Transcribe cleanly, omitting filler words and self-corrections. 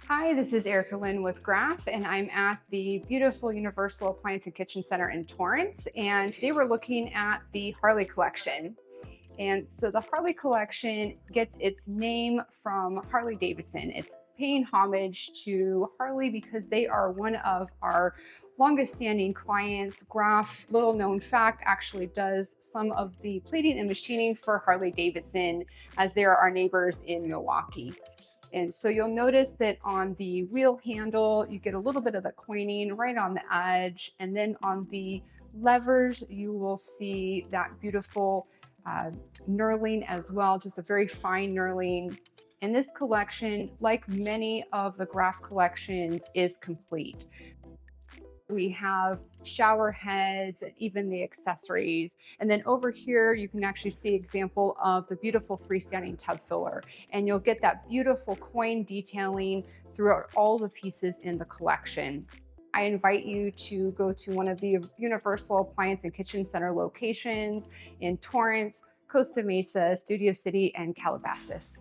Hi, this is Erica Lynn with Graff, and I'm at the beautiful Universal Appliance and Kitchen Center in Torrance. And today we're looking at the Harley collection. And so the Harley collection gets its name from Harley Davidson. It's paying homage to Harley because they are one of our longest standing clients. Graff, little known fact, actually does some of the plating and machining for Harley Davidson, as they are our neighbors in Milwaukee. And so you'll notice that on the wheel handle, you get a little bit of the coining right on the edge. And then on the levers, you will see that beautiful knurling as well, just a very fine knurling. And this collection, like many of the Graff collections, is complete. We have shower heads and even the accessories. And then over here, you can actually see example of the beautiful freestanding tub filler. And you'll get that beautiful coin detailing throughout all the pieces in the collection. I invite you to go to one of the Universal Appliance and Kitchen Center locations in Torrance, Costa Mesa, Studio City, and Calabasas.